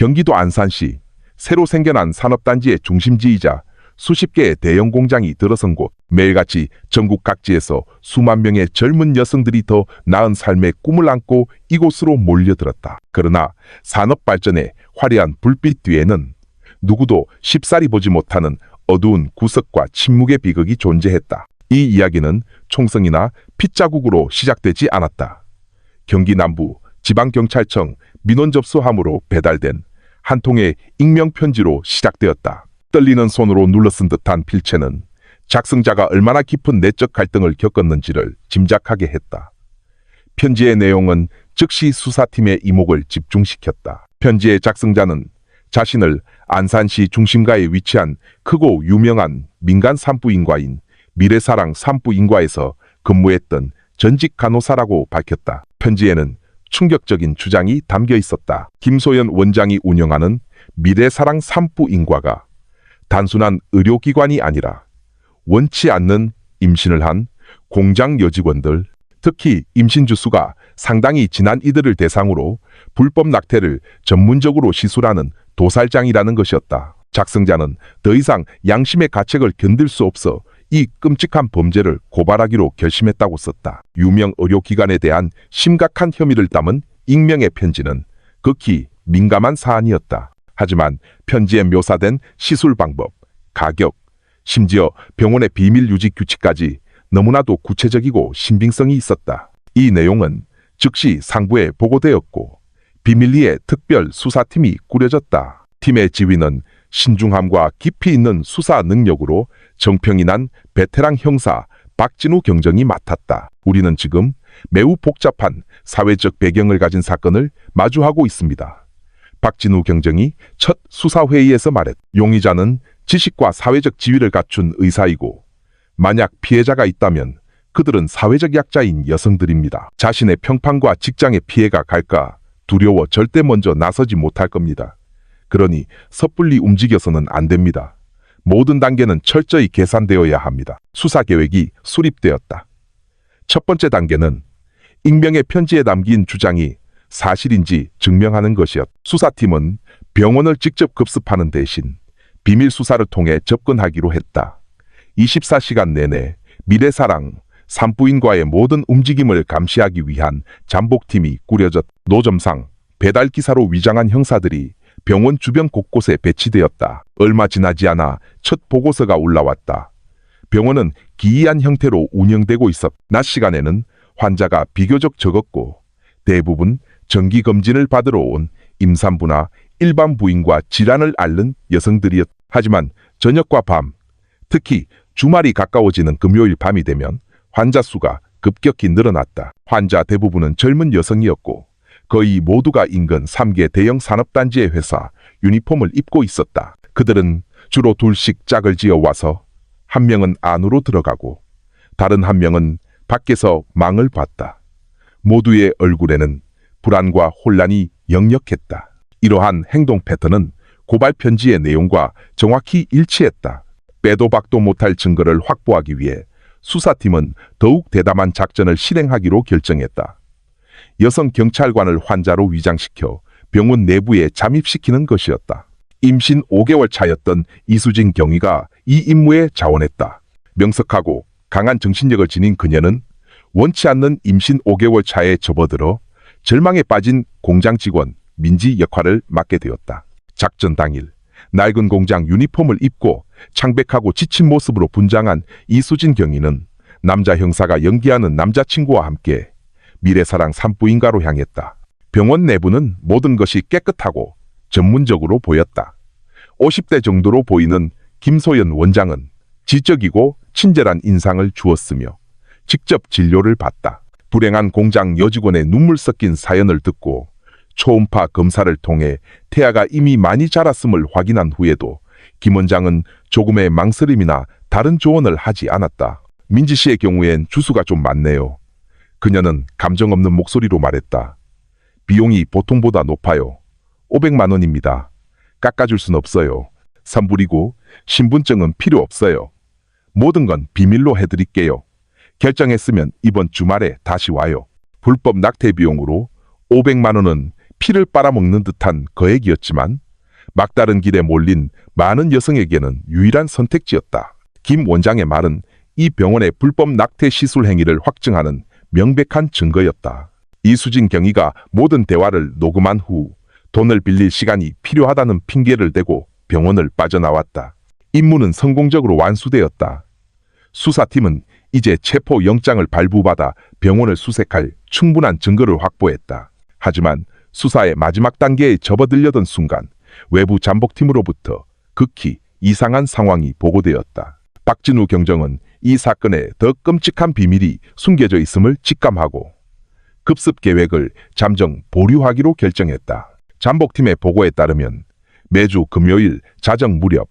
경기도 안산시 새로 생겨난 산업단지의 중심지이자 수십 개의 대형 공장이 들어선 곳, 매일같이 전국 각지에서 수만 명의 젊은 여성들이 더 나은 삶의 꿈을 안고 이곳으로 몰려들었다. 그러나 산업 발전의 화려한 불빛 뒤에는 누구도 쉽사리 보지 못하는 어두운 구석과 침묵의 비극이 존재했다. 이 이야기는 총성이나 핏자국으로 시작되지 않았다. 경기 남부 지방경찰청 민원 접수함으로 배달된 한 통의 익명편지로 시작되었다. 떨리는 손으로 눌러쓴 듯한 필체는 작성자가 얼마나 깊은 내적 갈등을 겪었는지를 짐작하게 했다. 편지의 내용은 즉시 수사팀의 이목을 집중시켰다. 편지의 작성자는 자신을 안산시 중심가에 위치한 크고 유명한 민간 산부인과인 미래사랑 산부인과에서 근무했던 전직 간호사라고 밝혔다. 편지에는 충격적인 주장이 담겨 있었다. 김소연 원장이 운영하는 미래사랑 산부인과가 단순한 의료기관이 아니라 원치 않는 임신을 한 공장 여직원들, 특히 임신 주수가 상당히 진한 이들을 대상으로 불법 낙태를 전문적으로 시술하는 도살장이라는 것이었다. 작성자는 더 이상 양심의 가책을 견딜 수 없어 이 끔찍한 범죄를 고발하기로 결심했다고 썼다. 유명 의료기관에 대한 심각한 혐의를 담은 익명의 편지는 극히 민감한 사안이었다. 하지만 편지에 묘사된 시술 방법, 가격, 심지어 병원의 비밀 유지 규칙까지 너무나도 구체적이고 신빙성이 있었다. 이 내용은 즉시 상부에 보고되었고 비밀리에 특별 수사팀이 꾸려졌다. 팀의 지휘는 신중함과 깊이 있는 수사 능력으로 정평이 난 베테랑 형사 박진우 경정이 맡았다. 우리는 지금 매우 복잡한 사회적 배경을 가진 사건을 마주하고 있습니다. 박진우 경정이 첫 수사회의에서 말했다. 용의자는 지식과 사회적 지위를 갖춘 의사이고 만약 피해자가 있다면 그들은 사회적 약자인 여성들입니다. 자신의 평판과 직장에 피해가 갈까 두려워 절대 먼저 나서지 못할 겁니다. 그러니 섣불리 움직여서는 안 됩니다. 모든 단계는 철저히 계산되어야 합니다. 수사 계획이 수립되었다. 첫 번째 단계는 익명의 편지에 담긴 주장이 사실인지 증명하는 것이었다. 수사팀은 병원을 직접 급습하는 대신 비밀 수사를 통해 접근하기로 했다. 24시간 내내 미래사랑 산부인과의 모든 움직임을 감시하기 위한 잠복팀이 꾸려졌다. 노점상 배달기사로 위장한 형사들이 병원 주변 곳곳에 배치되었다. 얼마 지나지 않아 첫 보고서가 올라왔다. 병원은 기이한 형태로 운영되고 있었다. 낮 시간에는 환자가 비교적 적었고 대부분 정기검진을 받으러 온 임산부나 일반 부인과 질환을 앓는 여성들이었다. 하지만 저녁과 밤, 특히 주말이 가까워지는 금요일 밤이 되면 환자 수가 급격히 늘어났다. 환자 대부분은 젊은 여성이었고 거의 모두가 인근 3개 대형 산업단지의 회사 유니폼을 입고 있었다. 그들은 주로 둘씩 짝을 지어 와서 한 명은 안으로 들어가고 다른 한 명은 밖에서 망을 봤다. 모두의 얼굴에는 불안과 혼란이 역력했다. 이러한 행동 패턴은 고발 편지의 내용과 정확히 일치했다. 빼도 박도 못할 증거를 확보하기 위해 수사팀은 더욱 대담한 작전을 실행하기로 결정했다. 여성 경찰관을 환자로 위장시켜 병원 내부에 잠입시키는 것이었다. 임신 5개월 차였던 이수진 경위가 이 임무에 자원했다. 명석하고 강한 정신력을 지닌 그녀는 원치 않는 임신 5개월 차에 접어들어 절망에 빠진 공장 직원 민지 역할을 맡게 되었다. 작전 당일 낡은 공장 유니폼을 입고 창백하고 지친 모습으로 분장한 이수진 경위는 남자 형사가 연기하는 남자친구와 함께 미래사랑 산부인과로 향했다. 병원 내부는 모든 것이 깨끗하고 전문적으로 보였다. 50대 정도로 보이는 김소연 원장은 지적이고 친절한 인상을 주었으며 직접 진료를 받다. 불행한 공장 여직원의 눈물 섞인 사연을 듣고 초음파 검사를 통해 태아가 이미 많이 자랐음을 확인한 후에도 김 원장은 조금의 망설임이나 다른 조언을 하지 않았다. 민지 씨의 경우엔 주수가 좀 많네요. 그녀는 감정 없는 목소리로 말했다. 비용이 보통보다 높아요. 500만 원입니다. 깎아줄 순 없어요. 산불이고 신분증은 필요 없어요. 모든 건 비밀로 해드릴게요. 결정했으면 이번 주말에 다시 와요. 불법 낙태 비용으로 500만 원은 피를 빨아먹는 듯한 거액이었지만 막다른 길에 몰린 많은 여성에게는 유일한 선택지였다. 김 원장의 말은 이 병원의 불법 낙태 시술 행위를 확증하는 명백한 증거였다. 이수진 경위가 모든 대화를 녹음한 후 돈을 빌릴 시간이 필요하다는 핑계를 대고 병원을 빠져나왔다. 임무는 성공적으로 완수되었다. 수사팀은 이제 체포 영장을 발부받아 병원을 수색할 충분한 증거를 확보했다. 하지만 수사의 마지막 단계에 접어들려던 순간 외부 잠복팀으로부터 극히 이상한 상황이 보고되었다. 박진우 경정은 이 사건에 더 끔찍한 비밀이 숨겨져 있음을 직감하고 급습 계획을 잠정 보류하기로 결정했다. 잠복팀의 보고에 따르면 매주 금요일 자정 무렵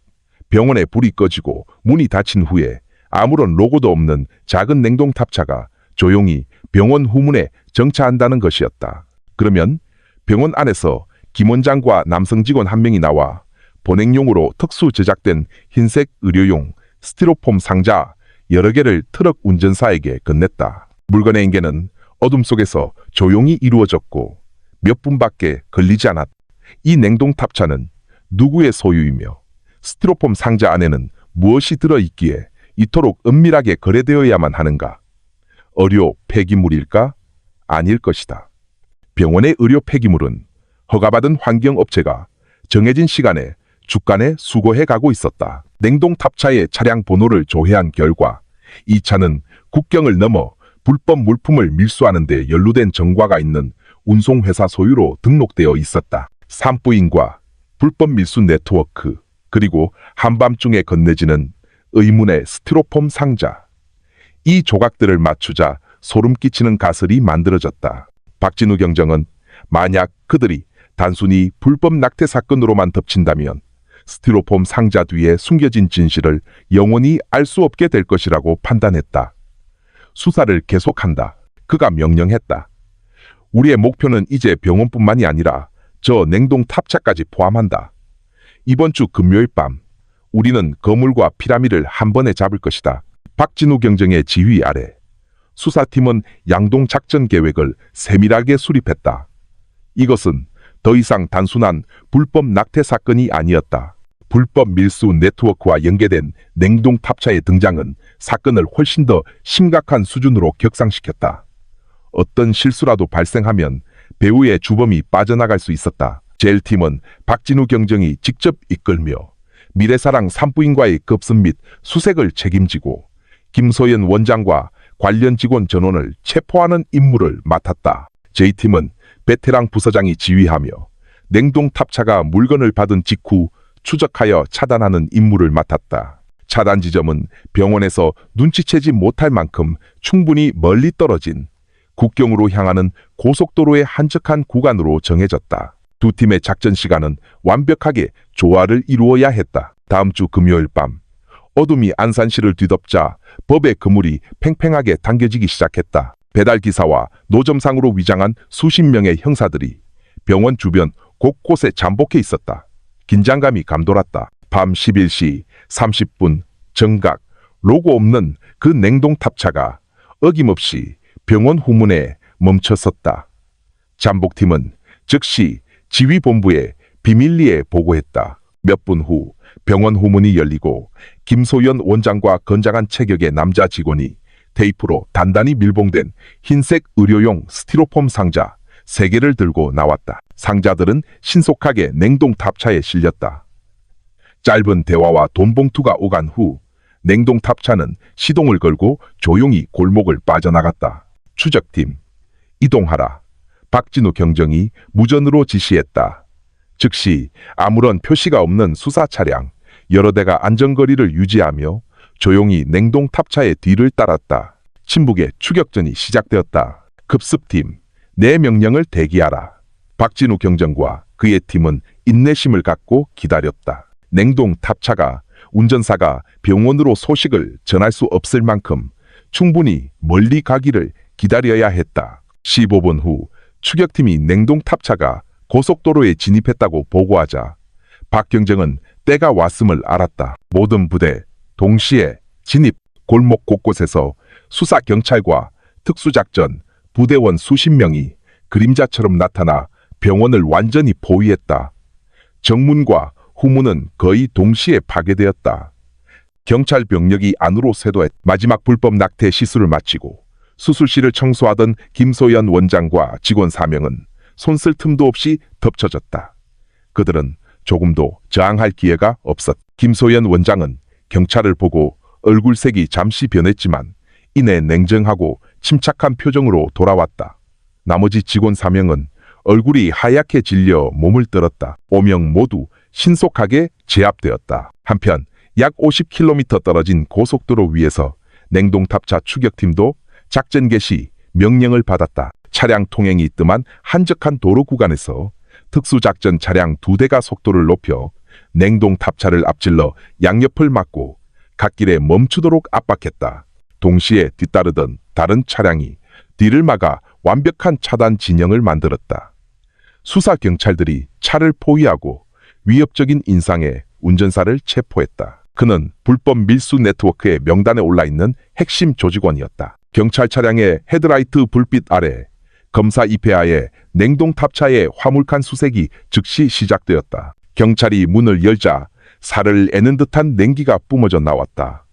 병원에 불이 꺼지고 문이 닫힌 후에 아무런 로고도 없는 작은 냉동탑차가 조용히 병원 후문에 정차한다는 것이었다. 그러면 병원 안에서 김 원장과 남성 직원 한 명이 나와 보냉용으로 특수 제작된 흰색 의료용 스티로폼 상자 여러 개를 트럭 운전사에게 건넸다. 물건의 인계는 어둠 속에서 조용히 이루어졌고 몇 분밖에 걸리지 않았다. 이 냉동탑차는 누구의 소유이며 스티로폼 상자 안에는 무엇이 들어있기에 이토록 은밀하게 거래되어야만 하는가? 의료 폐기물일까? 아닐 것이다. 병원의 의료 폐기물은 허가받은 환경업체가 정해진 시간에 주간에 수거해 가고 있었다. 냉동탑차의 차량 번호를 조회한 결과 이 차는 국경을 넘어 불법 물품을 밀수하는 데 연루된 정과가 있는 운송회사 소유로 등록되어 있었다. 산부인과 불법 밀수 네트워크 그리고 한밤중에 건네지는 의문의 스티로폼 상자. 이 조각들을 맞추자 소름 끼치는 가설이 만들어졌다. 박진우 경정은 만약 그들이 단순히 불법 낙태 사건으로만 덮친다면 스티로폼 상자 뒤에 숨겨진 진실을 영원히 알 수 없게 될 것이라고 판단했다. 수사를 계속한다. 그가 명령했다. 우리의 목표는 이제 병원뿐만이 아니라 저 냉동탑차까지 포함한다. 이번 주 금요일 밤 우리는 거물과 피라미드를 한 번에 잡을 것이다. 박진우 경정의 지휘 아래 수사팀은 양동 작전 계획을 세밀하게 수립했다. 이것은 더 이상 단순한 불법 낙태 사건이 아니었다. 불법 밀수 네트워크와 연계된 냉동탑차의 등장은 사건을 훨씬 더 심각한 수준으로 격상시켰다. 어떤 실수라도 발생하면 배우의 주범이 빠져나갈 수 있었다. 제1팀은 박진우 경정이 직접 이끌며 미래사랑 산부인과의 급습 및 수색을 책임지고 김소연 원장과 관련 직원 전원을 체포하는 임무를 맡았다. 제2팀은 베테랑 부서장이 지휘하며 냉동탑차가 물건을 받은 직후 추적하여 차단하는 임무를 맡았다. 차단 지점은 병원에서 눈치채지 못할 만큼 충분히 멀리 떨어진 국경으로 향하는 고속도로의 한적한 구간으로 정해졌다. 두 팀의 작전 시간은 완벽하게 조화를 이루어야 했다. 다음 주 금요일 밤 어둠이 안산시를 뒤덮자 법의 그물이 팽팽하게 당겨지기 시작했다. 배달기사와 노점상으로 위장한 수십 명의 형사들이 병원 주변 곳곳에 잠복해 있었다. 긴장감이 감돌았다. 밤 11시 30분 정각 로고 없는 그 냉동탑차가 어김없이 병원 후문에 멈춰섰다. 잠복팀은 즉시 지휘본부에 비밀리에 보고했다. 몇 분 후 병원 후문이 열리고 김소연 원장과 건장한 체격의 남자 직원이 테이프로 단단히 밀봉된 흰색 의료용 스티로폼 상자 3개를 들고 나왔다. 상자들은 신속하게 냉동탑차에 실렸다. 짧은 대화와 돈봉투가 오간 후 냉동탑차는 시동을 걸고 조용히 골목을 빠져나갔다. 추적팀, 이동하라. 박진우 경정이 무전으로 지시했다. 즉시 아무런 표시가 없는 수사 차량 여러 대가 안전거리를 유지하며 조용히 냉동탑차의 뒤를 따랐다. 친북의 추격전이 시작되었다. 급습팀, 내 명령을 대기하라. 박진우 경정과 그의 팀은 인내심을 갖고 기다렸다. 냉동탑차가 운전사가 병원으로 소식을 전할 수 없을 만큼 충분히 멀리 가기를 기다려야 했다. 15분 후 추격팀이 냉동탑차가 고속도로에 진입했다고 보고하자 박경정은 때가 왔음을 알았다. 모든 부대 동시에 진입. 골목 곳곳에서 수사경찰과 특수작전 부대원 수십 명이 그림자처럼 나타나 병원을 완전히 포위했다. 정문과 후문은 거의 동시에 파괴되었다. 경찰 병력이 안으로 쇄도했. 마지막 불법 낙태 시술을 마치고 수술실을 청소하던 김소연 원장과 직원 4명은 손쓸 틈도 없이 덮쳐졌다. 그들은 조금도 저항할 기회가 없었다. 김소연 원장은 경찰을 보고 얼굴색이 잠시 변했지만 이내 냉정하고 침착한 표정으로 돌아왔다. 나머지 직원 4명은 얼굴이 하얗게 질려 몸을 떨었다. 5명 모두 신속하게 제압되었다. 한편 약 50km 떨어진 고속도로 위에서 냉동탑차 추격팀도 작전 개시 명령을 받았다. 차량 통행이 뜸한 한적한 도로 구간에서 특수작전 차량 2대가 속도를 높여 냉동탑차를 앞질러 양옆을 막고 갓길에 멈추도록 압박했다. 동시에 뒤따르던 다른 차량이 뒤를 막아 완벽한 차단 진영을 만들었다. 수사 경찰들이 차를 포위하고 위협적인 인상의 운전사를 체포했다. 그는 불법 밀수 네트워크의 명단에 올라있는 핵심 조직원이었다. 경찰 차량의 헤드라이트 불빛 아래 검사 입회하에 냉동탑차의 화물칸 수색이 즉시 시작되었다. 경찰이 문을 열자 살을 애는 듯한 냉기가 뿜어져 나왔다.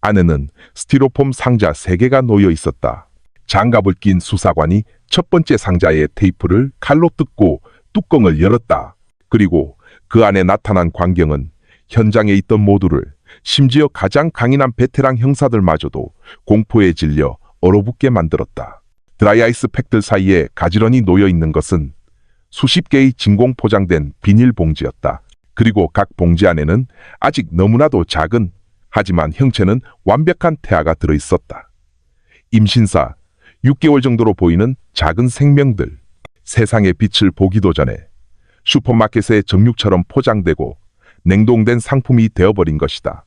안에는 스티로폼 상자 3개가 놓여 있었다. 장갑을 낀 수사관이 첫 번째 상자의 테이프를 칼로 뜯고 뚜껑을 열었다. 그리고 그 안에 나타난 광경은 현장에 있던 모두를, 심지어 가장 강인한 베테랑 형사들마저도 공포에 질려 얼어붙게 만들었다. 드라이아이스 팩들 사이에 가지런히 놓여 있는 것은 수십 개의 진공 포장된 비닐봉지였다. 그리고 각 봉지 안에는 아직 너무나도 작은, 하지만 형체는 완벽한 태아가 들어있었다. 임신사, 6개월 정도로 보이는 작은 생명들, 세상의 빛을 보기도 전에 슈퍼마켓의 정육처럼 포장되고 냉동된 상품이 되어버린 것이다.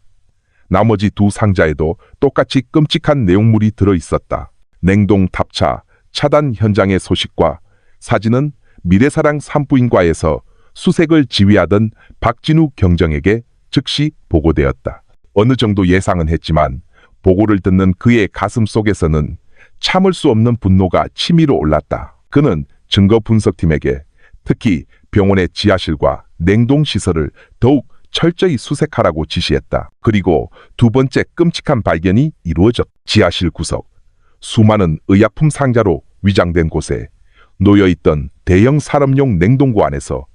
나머지 2 상자에도 똑같이 끔찍한 내용물이 들어있었다. 냉동탑차 차단 현장의 소식과 사진은 미래사랑 산부인과에서 수색을 지휘하던 박진우 경정에게 즉시 보고되었다. 어느 정도 예상은 했지만 보고를 듣는 그의 가슴 속에서는 참을 수 없는 분노가 치밀어 올랐다. 그는 증거 분석팀에게 특히 병원의 지하실과 냉동시설을 더욱 철저히 수색하라고 지시했다. 그리고 2번째 끔찍한 발견이 이루어졌다. 지하실 구석, 수많은 의약품 상자로 위장된 곳에 놓여있던 대형 산업용 냉동고 안에서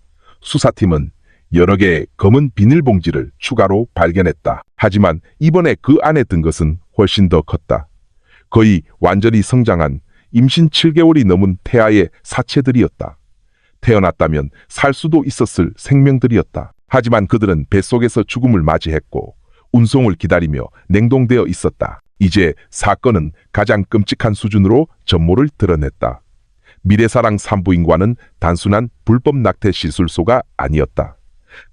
수사팀은 여러 개의 검은 비닐봉지를 추가로 발견했다. 하지만 이번에 그 안에 든 것은 훨씬 더 컸다. 거의 완전히 성장한 임신 7개월이 넘은 태아의 사체들이었다. 태어났다면 살 수도 있었을 생명들이었다. 하지만 그들은 뱃속에서 죽음을 맞이했고 운송을 기다리며 냉동되어 있었다. 이제 사건은 가장 끔찍한 수준으로 전모를 드러냈다. 미래사랑 산부인과는 단순한 불법 낙태 시술소가 아니었다.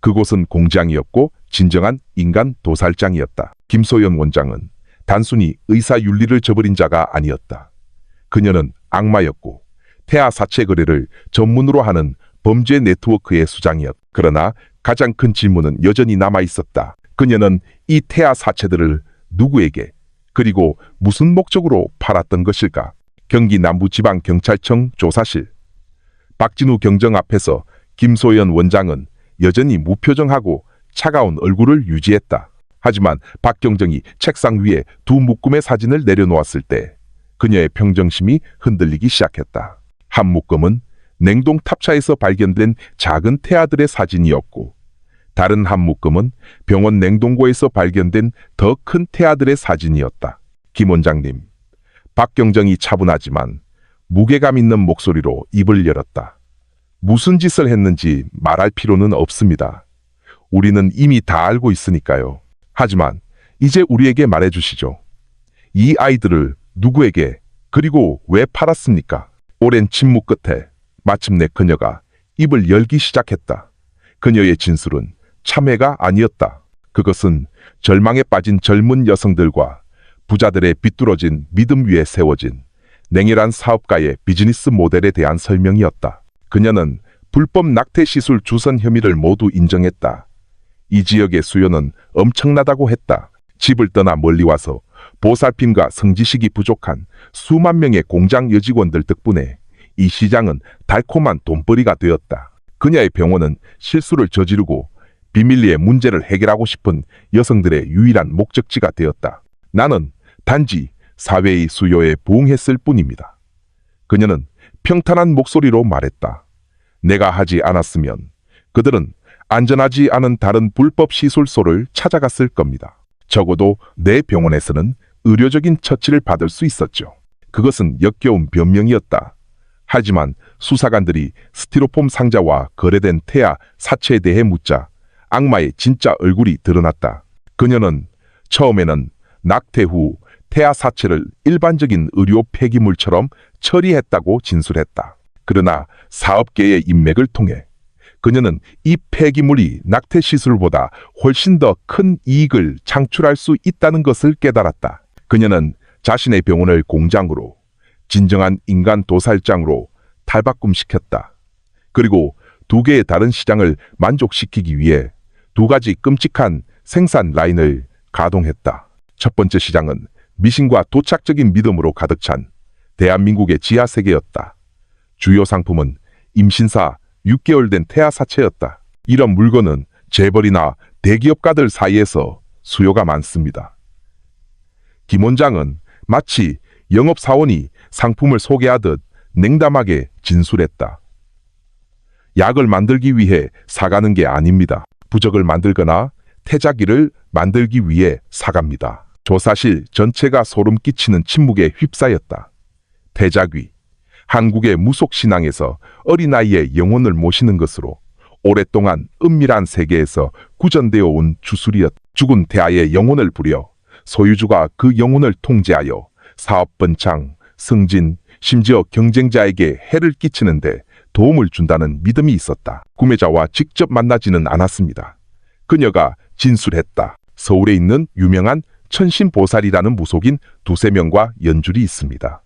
그곳은 공장이었고 진정한 인간 도살장이었다. 김소연 원장은 단순히 의사윤리를 저버린 자가 아니었다. 그녀는 악마였고 태아 사체 거래를 전문으로 하는 범죄 네트워크의 수장이었다. 그러나 가장 큰 질문은 여전히 남아있었다. 그녀는 이 태아 사체들을 누구에게 그리고 무슨 목적으로 팔았던 것일까? 경기 남부지방경찰청 조사실. 박진우 경정 앞에서 김소연 원장은 여전히 무표정하고 차가운 얼굴을 유지했다. 하지만 박 경정이 책상 위에 2 묶음의 사진을 내려놓았을 때 그녀의 평정심이 흔들리기 시작했다. 한 묶음은 냉동 탑차에서 발견된 작은 태아들의 사진이었고 다른 한 묶음은 병원 냉동고에서 발견된 더 큰 태아들의 사진이었다. 김 원장님, 박경정이 차분하지만 무게감 있는 목소리로 입을 열었다. 무슨 짓을 했는지 말할 필요는 없습니다. 우리는 이미 다 알고 있으니까요. 하지만 이제 우리에게 말해주시죠. 이 아이들을 누구에게 그리고 왜 팔았습니까? 오랜 침묵 끝에 마침내 그녀가 입을 열기 시작했다. 그녀의 진술은 참회가 아니었다. 그것은 절망에 빠진 젊은 여성들과 부자들의 비뚤어진 믿음 위에 세워진 냉혈한 사업가의 비즈니스 모델에 대한 설명이었다. 그녀는 불법 낙태 시술 주선 혐의를 모두 인정했다. 이 지역의 수요는 엄청나다고 했다. 집을 떠나 멀리 와서 보살핌과 성지식이 부족한 수만 명의 공장 여직원들 덕분에 이 시장은 달콤한 돈벌이가 되었다. 그녀의 병원은 실수를 저지르고 비밀리에 문제를 해결하고 싶은 여성들의 유일한 목적지가 되었다. 나는 단지 사회의 수요에 부응했을 뿐입니다. 그녀는 평탄한 목소리로 말했다. 내가 하지 않았으면 그들은 안전하지 않은 다른 불법 시술소를 찾아갔을 겁니다. 적어도 내 병원에서는 의료적인 처치를 받을 수 있었죠. 그것은 역겨운 변명이었다. 하지만 수사관들이 스티로폼 상자와 거래된 태아 사체에 대해 묻자 악마의 진짜 얼굴이 드러났다. 그녀는 처음에는 낙태 후 태아 사체를 일반적인 의료 폐기물처럼 처리했다고 진술했다. 그러나 사업계의 인맥을 통해 그녀는 이 폐기물이 낙태 시술보다 훨씬 더 큰 이익을 창출할 수 있다는 것을 깨달았다. 그녀는 자신의 병원을 공장으로, 진정한 인간 도살장으로 탈바꿈시켰다. 그리고 두 개의 다른 시장을 만족시키기 위해 두 가지 끔찍한 생산 라인을 가동했다. 첫 번째 시장은 미신과 도착적인 믿음으로 가득 찬 대한민국의 지하 세계였다. 주요 상품은 임신사 6개월 된 태아 사체였다. 이런 물건은 재벌이나 대기업가들 사이에서 수요가 많습니다. 김 원장은 마치 영업사원이 상품을 소개하듯 냉담하게 진술했다. 약을 만들기 위해 사가는 게 아닙니다. 부적을 만들거나 태자기를 만들기 위해 사갑니다. 조사실 전체가 소름 끼치는 침묵에 휩싸였다. 태자귀, 한국의 무속신앙에서 어린아이의 영혼을 모시는 것으로 오랫동안 은밀한 세계에서 구전되어 온 주술이었다. 죽은 태아의 영혼을 부려 소유주가 그 영혼을 통제하여 사업 번창, 승진, 심지어 경쟁자에게 해를 끼치는데 도움을 준다는 믿음이 있었다. 구매자와 직접 만나지는 않았습니다. 그녀가 진술했다. 서울에 있는 유명한 천신보살이라는 무속인 2~3명과 연줄이 있습니다.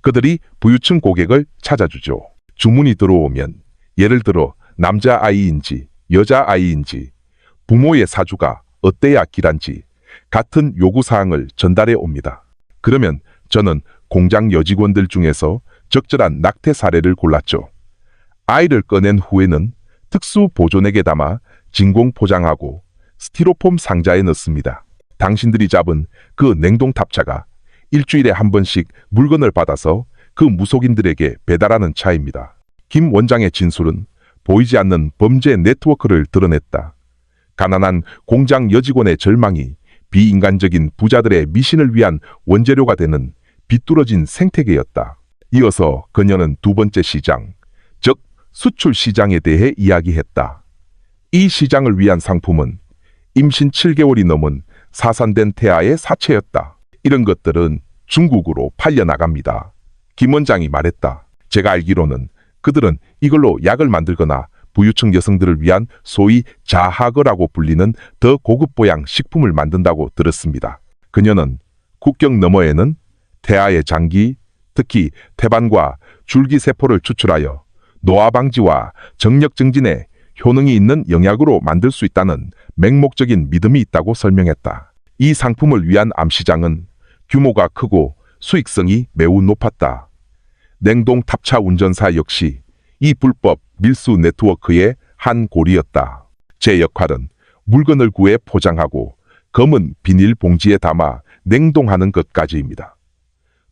그들이 부유층 고객을 찾아주죠. 주문이 들어오면 예를 들어 남자아이인지 여자아이인지 부모의 사주가 어때야 길한지 같은 요구사항을 전달해 옵니다. 그러면 저는 공장 여직원들 중에서 적절한 낙태 사례를 골랐죠. 아이를 꺼낸 후에는 특수 보존액에 담아 진공 포장하고 스티로폼 상자에 넣습니다. 당신들이 잡은 그 냉동 탑차가 일주일에 한 번씩 물건을 받아서 그 무속인들에게 배달하는 차입니다. 김 원장의 진술은 보이지 않는 범죄 네트워크를 드러냈다. 가난한 공장 여직원의 절망이 비인간적인 부자들의 미신을 위한 원재료가 되는 비뚤어진 생태계였다. 이어서 그녀는 두 번째 시장, 즉 수출 시장에 대해 이야기했다. 이 시장을 위한 상품은 임신 7개월이 넘은 사산된 태아의 사체였다. 이런 것들은 중국으로 팔려나갑니다. 김 원장이 말했다. 제가 알기로는 그들은 이걸로 약을 만들거나 부유층 여성들을 위한 소위 자하거라고 불리는 더 고급 보양 식품을 만든다고 들었습니다. 그녀는 국경 너머에는 태아의 장기, 특히 태반과 줄기세포를 추출하여 노화 방지와 정력 증진에 효능이 있는 영약으로 만들 수 있다는 맹목적인 믿음이 있다고 설명했다. 이 상품을 위한 암시장은 규모가 크고 수익성이 매우 높았다. 냉동 탑차 운전사 역시 이 불법 밀수 네트워크의 한 고리였다. 제 역할은 물건을 구해 포장하고 검은 비닐 봉지에 담아 냉동하는 것까지입니다.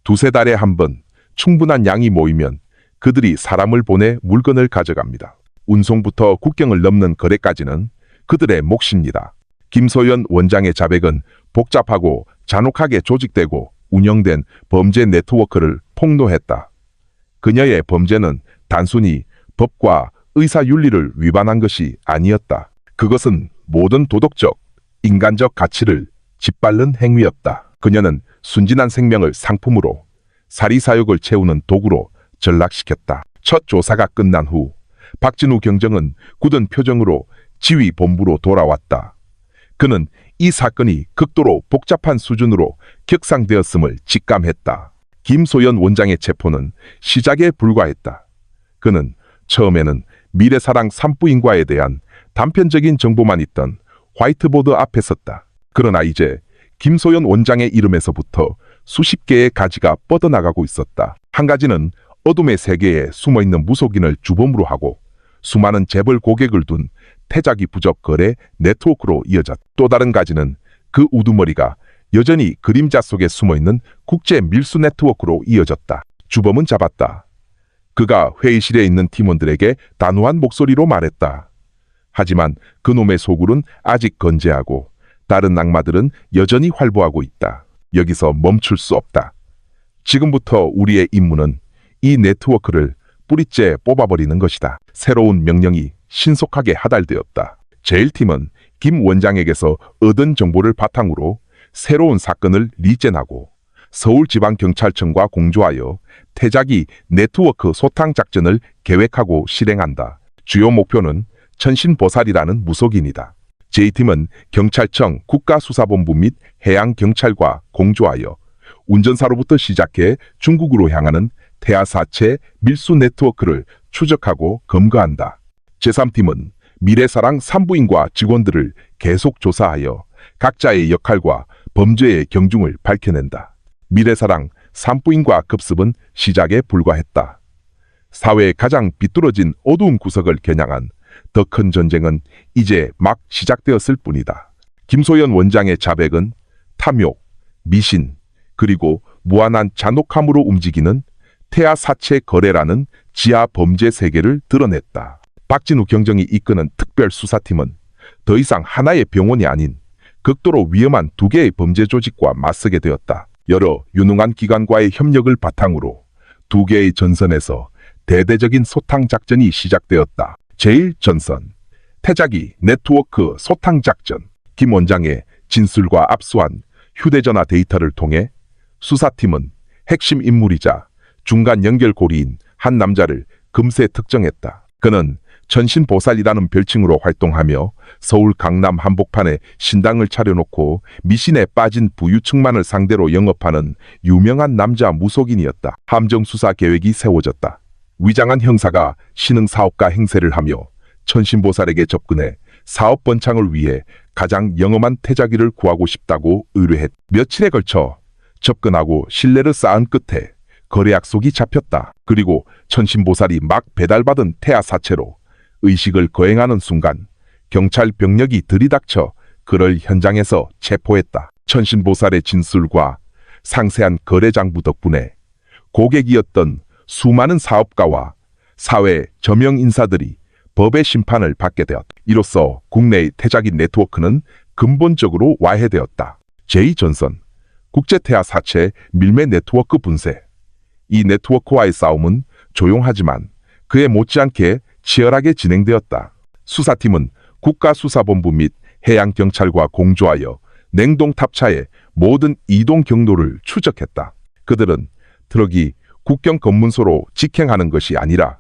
2~3달에 한 번 충분한 양이 모이면 그들이 사람을 보내 물건을 가져갑니다. 운송부터 국경을 넘는 거래까지는 그들의 몫입니다. 김소연 원장의 자백은 복잡하고 잔혹하게 조직되고 운영된 범죄 네트워크를 폭로했다. 그녀의 범죄는 단순히 법과 의사윤리를 위반한 것이 아니었다. 그것은 모든 도덕적, 인간적 가치를 짓밟는 행위였다. 그녀는 순진한 생명을 상품으로 사리사욕을 채우는 도구로 전락시켰다. 첫 조사가 끝난 후 박진우 경정은 굳은 표정으로 지휘본부로 돌아왔다. 그는 이 사건이 극도로 복잡한 수준으로 격상되었음을 직감했다. 김소연 원장의 체포는 시작에 불과했다. 그는 처음에는 미래사랑 산부인과에 대한 단편적인 정보만 있던 화이트보드 앞에 섰다. 그러나 이제 김소연 원장의 이름에서부터 수십 개의 가지가 뻗어나가고 있었다. 한 가지는 어둠의 세계에 숨어있는 무속인을 주범으로 하고 수많은 재벌 고객을 둔 태자기 부적 거래 네트워크로 이어졌다. 또 다른 가지는 그 우두머리가 여전히 그림자 속에 숨어있는 국제 밀수 네트워크로 이어졌다. 주범은 잡았다. 그가 회의실에 있는 팀원들에게 단호한 목소리로 말했다. 하지만 그놈의 소굴은 아직 건재하고 다른 악마들은 여전히 활보하고 있다. 여기서 멈출 수 없다. 지금부터 우리의 임무는 이 네트워크를 뿌리째 뽑아버리는 것이다. 새로운 명령이 신속하게 하달되었다. 제1팀은 김 원장에게서 얻은 정보를 바탕으로 새로운 사건을 리젠하고 서울지방경찰청과 공조하여 태자기 네트워크 소탕 작전을 계획하고 실행한다. 주요 목표는 천신보살이라는 무속인이다. 제2팀은 경찰청 국가수사본부 및 해양경찰과 공조하여 운전사로부터 시작해 중국으로 향하는 태아사체 밀수 네트워크를 추적하고 검거한다. 제3팀은 미래사랑 산부인과 직원들을 계속 조사하여 각자의 역할과 범죄의 경중을 밝혀낸다. 미래사랑 산부인과 급습은 시작에 불과했다. 사회의 가장 비뚤어진 어두운 구석을 겨냥한 더 큰 전쟁은 이제 막 시작되었을 뿐이다. 김소연 원장의 자백은 탐욕, 미신, 그리고 무한한 잔혹함으로 움직이는 태아사체 거래라는 지하 범죄 세계를 드러냈다. 박진우 경정이 이끄는 특별수사팀은 더 이상 하나의 병원이 아닌 극도로 위험한 두 개의 범죄 조직과 맞서게 되었다. 여러 유능한 기관과의 협력을 바탕으로 두 개의 전선에서 대대적인 소탕 작전이 시작되었다. 제1전선, 태자기 네트워크 소탕 작전. 김 원장의 진술과 압수한 휴대전화 데이터를 통해 수사팀은 핵심 인물이자 중간 연결고리인 한 남자를 금세 특정했다. 그는 천신보살이라는 별칭으로 활동하며 서울 강남 한복판에 신당을 차려놓고 미신에 빠진 부유층만을 상대로 영업하는 유명한 남자 무속인이었다. 함정 수사 계획이 세워졌다. 위장한 형사가 신흥사업가 행세를 하며 천신보살에게 접근해 사업 번창을 위해 가장 영험한 태자기를 구하고 싶다고 의뢰했다. 며칠에 걸쳐 접근하고 신뢰를 쌓은 끝에 거래 약속이 잡혔다. 그리고 천신보살이 막 배달받은 태아사체로 의식을 거행하는 순간 경찰 병력이 들이닥쳐 그를 현장에서 체포했다. 천신보살의 진술과 상세한 거래 장부 덕분에 고객이었던 수많은 사업가와 사회 저명 인사들이 법의 심판을 받게 되었다. 이로써 국내의 태자기 네트워크는 근본적으로 와해되었다. 제2전선, 국제태아사체 밀매 네트워크 분쇄. 이 네트워크와의 싸움은 조용하지만 그에 못지않게 치열하게 진행되었다. 수사팀은 국가수사본부 및 해양경찰과 공조하여 냉동탑차의 모든 이동 경로를 추적했다. 그들은 트럭이 국경 검문소로 직행하는 것이 아니라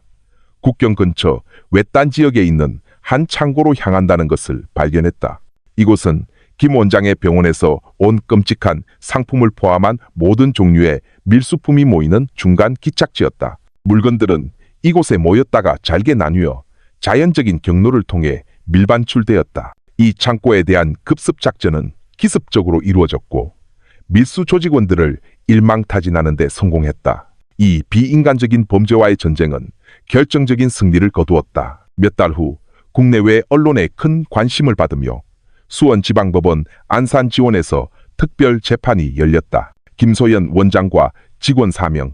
국경 근처 외딴 지역에 있는 한 창고로 향한다는 것을 발견했다. 이곳은 김 원장의 병원에서 온 끔찍한 상품을 포함한 모든 종류의 밀수품이 모이는 중간 기착지였다. 물건들은 이곳에 모였다가 잘게 나뉘어 자연적인 경로를 통해 밀반출되었다. 이 창고에 대한 급습 작전은 기습적으로 이루어졌고 밀수 조직원들을 일망타진하는 데 성공했다. 이 비인간적인 범죄와의 전쟁은 결정적인 승리를 거두었다. 몇 달 후 국내외 언론의 큰 관심을 받으며 수원지방법원 안산지원에서 특별 재판이 열렸다. 김소연 원장과 직원 4명,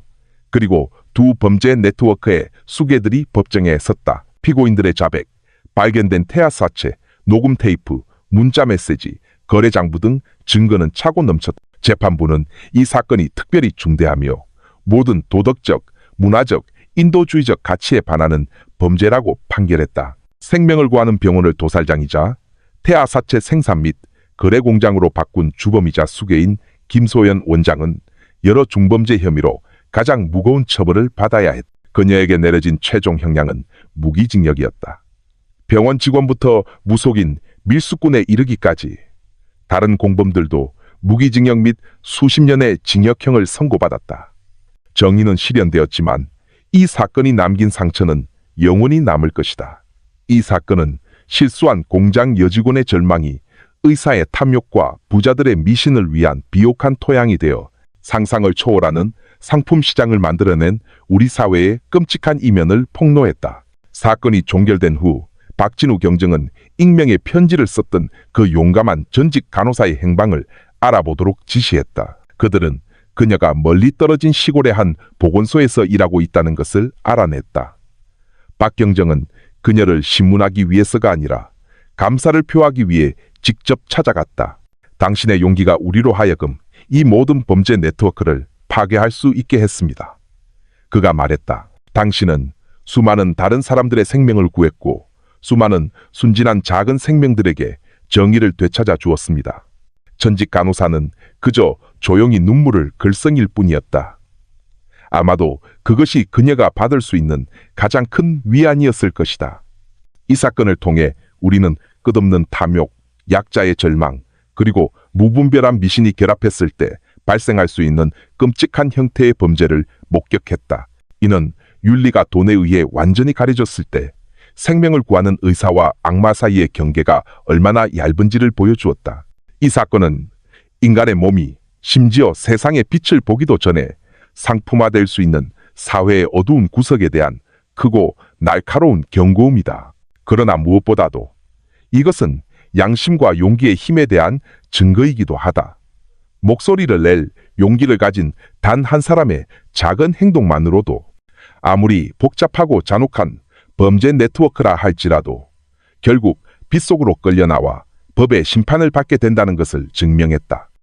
그리고 두 범죄 네트워크의 수괴들이 법정에 섰다. 피고인들의 자백, 발견된 태아사체, 녹음 테이프, 문자 메시지, 거래 장부 등 증거는 차고 넘쳤다. 재판부는 이 사건이 특별히 중대하며 모든 도덕적, 문화적, 인도주의적 가치에 반하는 범죄라고 판결했다. 생명을 구하는 병원을 도살장이자 태아사체 생산 및 거래 공장으로 바꾼 주범이자 수괴인 김소연 원장은 여러 중범죄 혐의로 가장 무거운 처벌을 받아야 했다. 그녀에게 내려진 최종 형량은 무기징역이었다. 병원 직원부터 무속인 밀수꾼에 이르기까지 다른 공범들도 무기징역 및 수십 년의 징역형을 선고받았다. 정의는 실현되었지만 이 사건이 남긴 상처는 영원히 남을 것이다. 이 사건은 실수한 공장 여직원의 절망이 의사의 탐욕과 부자들의 미신을 위한 비옥한 토양이 되어 상상을 초월하는 상품 시장을 만들어낸 우리 사회의 끔찍한 이면을 폭로했다. 사건이 종결된 후 박진우 경정은 익명의 편지를 썼던 그 용감한 전직 간호사의 행방을 알아보도록 지시했다. 그들은 그녀가 멀리 떨어진 시골의 한 보건소에서 일하고 있다는 것을 알아냈다. 박 경정은 그녀를 신문하기 위해서가 아니라 감사를 표하기 위해 직접 찾아갔다. 당신의 용기가 우리로 하여금 이 모든 범죄 네트워크를 파괴할 수 있게 했습니다. 그가 말했다. 당신은 수많은 다른 사람들의 생명을 구했고 수많은 순진한 작은 생명들에게 정의를 되찾아 주었습니다. 전직 간호사는 그저 조용히 눈물을 글썽일 뿐이었다. 아마도 그것이 그녀가 받을 수 있는 가장 큰 위안이었을 것이다. 이 사건을 통해 우리는 끝없는 탐욕, 약자의 절망, 그리고 무분별한 미신이 결합했을 때 발생할 수 있는 끔찍한 형태의 범죄를 목격했다. 이는 윤리가 돈에 의해 완전히 가려졌을 때 생명을 구하는 의사와 악마 사이의 경계가 얼마나 얇은지를 보여주었다. 이 사건은 인간의 몸이 심지어 세상의 빛을 보기도 전에 상품화될 수 있는 사회의 어두운 구석에 대한 크고 날카로운 경고음이다. 그러나 무엇보다도 이것은 양심과 용기의 힘에 대한 증거이기도 하다. 목소리를 낼 용기를 가진 단 한 사람의 작은 행동만으로도 아무리 복잡하고 잔혹한 범죄 네트워크라 할지라도 결국 빗속으로 끌려나와 법의 심판을 받게 된다는 것을 증명했다.